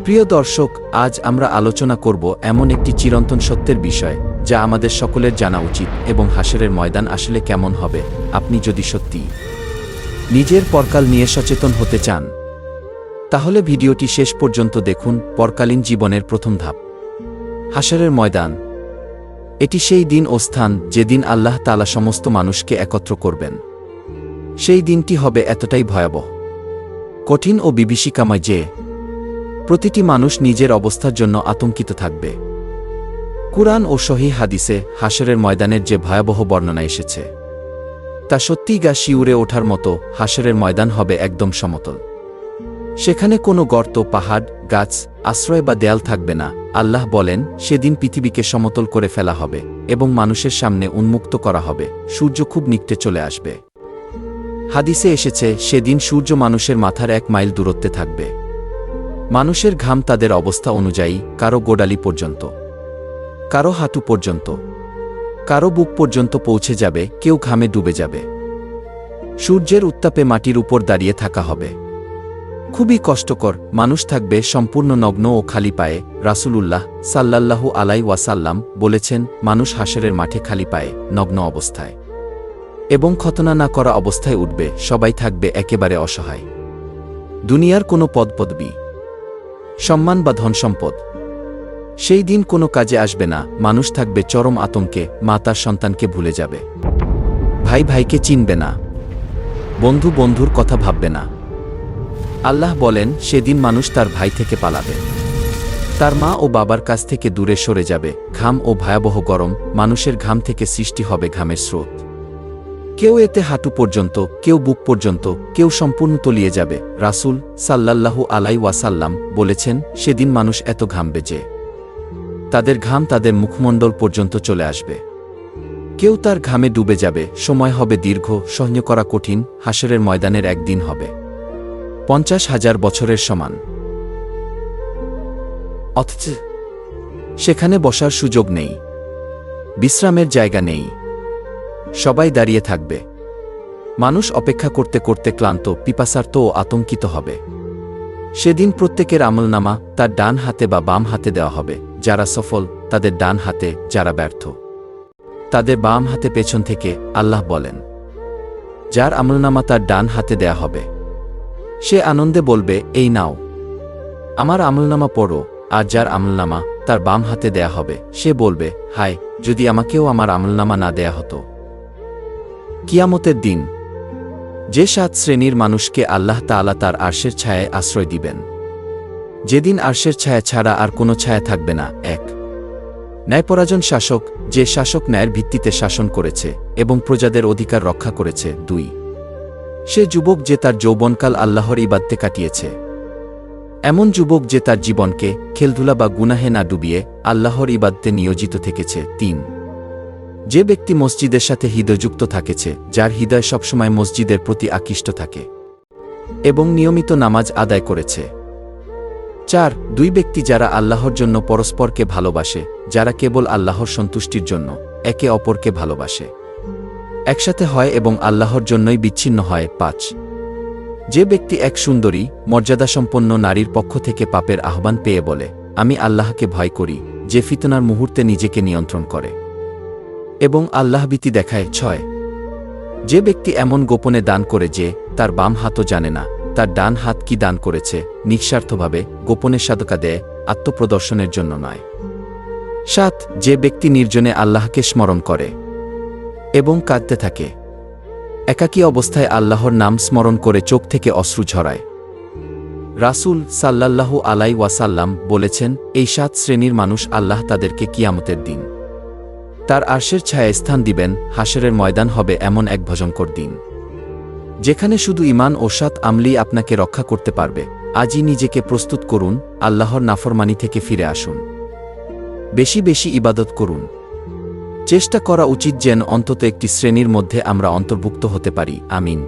প্রিয় দর্শক, আজ আমরা আলোচনা করব এমন একটি চিরন্তন সত্যের বিষয় যা আমাদের সকলের জানা উচিত এবং হাসরের ময়দান আসলে কেমন হবে আপনি যদি সত্যি নিজের পরকাল নিয়ে সচেতন হতে চান তাহলে ভিডিওটি শেষ পর্যন্ত দেখুন। পরকালীন জীবনের প্রথম ধাপ, হাসরের ময়দান। এটি সেই দিন ও স্থান যেদিন আল্লাহ তাআলা সমস্ত মানুষকে একত্র করবেন। সেই দিনটি হবে এতটাই ভয়াবহ, কঠিন ও বিভীষিকাময় যে প্রতিটি মানুষ নিজের অবস্থার জন্য আতঙ্কিত থাকবে। কুরআন ও সহিহ হাদিসে হাসরের ময়দানের যে ভয়াবহ বর্ণনা এসেছে তা সত্যিই গা শিউরে ওঠার মতো। হাসরের ময়দান হবে একদম সমতল। সেখানে কোনো গর্ত, পাহাড়, গাছ, আশ্রয় বা দেয়াল থাকবে না। আল্লাহ বলেন, সেদিন পৃথিবীকে সমতল করে ফেলা হবে এবং মানুষের সামনে উন্মুক্ত করা হবে। সূর্য খুব নিকটে চলে আসবে। হাদিসে এসেছে, সেদিন সূর্য মানুষের মাথার 1 মাইল দূরত্বে থাকবে। মানুষের ঘাম তাদের অবস্থা অনুযায়ী কারো গোড়ালি পর্যন্ত, কারো হাঁটু পর্যন্ত, কারো বুক পর্যন্ত পৌঁছে যাবে, কেউ ঘামে ডুবে যাবে। সূর্যের উত্তাপে মাটির উপর দাঁড়িয়ে থাকা হবে। খুবই কষ্টকর। মানুষ থাকবে সম্পূর্ণ নগ্ন ও খালি পায়ে। রাসূলুল্লাহ সাল্লাল্লাহু আলাইহি ওয়াসাল্লাম বলেছেন, মানুষ হাসরের মাঠে খালি পায়ে, নগ্ন অবস্থায় এবং খতনা না করা অবস্থায় উঠবে। সবাই থাকবে একেবারে অসহায়। দুনিয়ার কোনো পদপদবি, সম্মান বা ধনসম্পদ সেই দিন কোনো কাজে আসবে না। মানুষ থাকবে চরম আতঙ্কে। মা তার সন্তানকে ভুলে যাবে, ভাই ভাইকে চিনবে না, বন্ধু বন্ধুর কথা ভাববে না। আল্লাহ বলেন, সেদিন মানুষ তার ভাই থেকে পালাবে, তার মা ও বাবার কাছ থেকে দূরে সরে যাবে। ঘাম ও ভয়াবহ গরম। মানুষের ঘাম থেকে সৃষ্টি হবে ঘামের স্রোত। কেউ এতে হাঁটু পর্যন্ত, কেউ বুক পর্যন্ত, কেউ সম্পূর্ণ তলিয়ে যাবে। রাসূল সাল্লাল্লাহু আলাইহি ওয়াসাল্লাম বলেছেন, সেদিন মানুষ এত ঘামবে যে তাদের ঘাম তাদের মুখমণ্ডল পর্যন্ত চলে আসবে। কেউ তার ঘামে ডুবে যাবে। সময় হবে দীর্ঘ, সহ্য করা কঠিন। হাসরের ময়দানের একদিন হবে 50,000 বছরের সমান। অথচ সেখানে বসার সুযোগ নেই, বিশ্রামের জায়গা নেই। সবাই দাঁড়িয়ে থাকবে। মানুষ অপেক্ষা করতে করতে ক্লান্ত, পিপাসার্ত ও আতঙ্কিত হবে। সেদিন প্রত্যেকের আমলনামা তার ডান হাতে বা বাম হাতে দেওয়া হবে। যারা সফল তাদের ডান হাতে, যারা ব্যর্থ তাদের বাম হাতে। পেছন থেকে আল্লাহ বলেন, যার আমলনামা তার ডান হাতে দেয়া হবে সে আনন্দে বলবে, এই নাও আমার আমলনামা পড়ো। আর যার আমলনামা তার বাম হাতে দেয়া হবে সে বলবে, হায়, যদি আমাকেও আমার আমলনামা না দেয়া হতো। কিয়ামতের দিন যে 7 শ্রেণীর মানুষকে আল্লাহ তাআলা তার আরশের ছায়ায় আশ্রয় দিবেন, যেদিন আরশের ছায়া ছাড়া আর কোনো ছায়া থাকবে না। 1, ন্যায়পরায়ণ শাসক, যে শাসক ন্যায়ের ভিত্তিতে শাসন করেছে এবং প্রজাদের অধিকার রক্ষা করেছে। 2, সে যুবক যে তার যৌবনকাল আল্লাহর ইবাদতে কাটিয়েছে, এমন যুবক যে তার জীবনকে খেলধুলা বা গুনাহে না ডুবিয়ে আল্লাহর ইবাদতে নিয়োজিত থেকেছে। 3, যে ব্যক্তি মসজিদের সাথে হৃদয়যুক্ত থাকেছে, যার হৃদয় সবসময় মসজিদের প্রতি আকৃষ্ট থাকে এবং নিয়মিত নামাজ আদায় করেছে। 4, 2 ব্যক্তি যারা আল্লাহর জন্য পরস্পরকে ভালোবাসে, যারা কেবল আল্লাহর সন্তুষ্টির জন্য একে অপরকে ভালোবাসে, একসাথে হয় এবং আল্লাহর জন্যই বিচ্ছিন্ন হয়। 5, যে ব্যক্তি এক সুন্দরী, মর্যাদাসম্পন্ন নারীর পক্ষ থেকে পাপের আহ্বান পেয়ে বলে, আমি আল্লাহকে ভয় করি, যে ফিতনার মুহূর্তে নিজেকে নিয়ন্ত্রণ করে এবং আল্লাহভীতি দেখায়। 6, যে ব্যক্তি এমন গোপনে দান করে যে তার বাম হাতও জানে না তার ডান হাত কি দান করেছে, নিঃস্বার্থভাবে গোপনে সাদকা দেয়, আত্মপ্রদর্শনের জন্য নয়। 7, যে ব্যক্তি নির্জনে আল্লাহকে স্মরণ করে এবং কাঁদতে থাকে, একাকী অবস্থায় আল্লাহর নাম স্মরণ করে চোখ থেকে অশ্রু ঝরায়। রাসূল সাল্লাল্লাহু আলাইহি ওয়াসাল্লাম বলেছেন, এই 7 শ্রেণীর মানুষ আল্লাহ তাদেরকে কিয়ামতের দিন তার আরশের ছায়ায় স্থান দিবেন। হাসরের ময়দান হবে এমন এক ভয়ঙ্কর দিন যেখানে শুধু ঈমান ও সৎ আমলই আপনাকে রক্ষা করতে পারবে। আজই নিজেকে প্রস্তুত করুন, আল্লাহর নাফরমানি থেকে ফিরে আসুন, বেশি বেশি ইবাদত করুন। চেষ্টা করা উচিত যেন অন্তত একটি শ্রেণীর মধ্যে আমরা অন্তর্ভুক্ত হতে পারি। আমিন।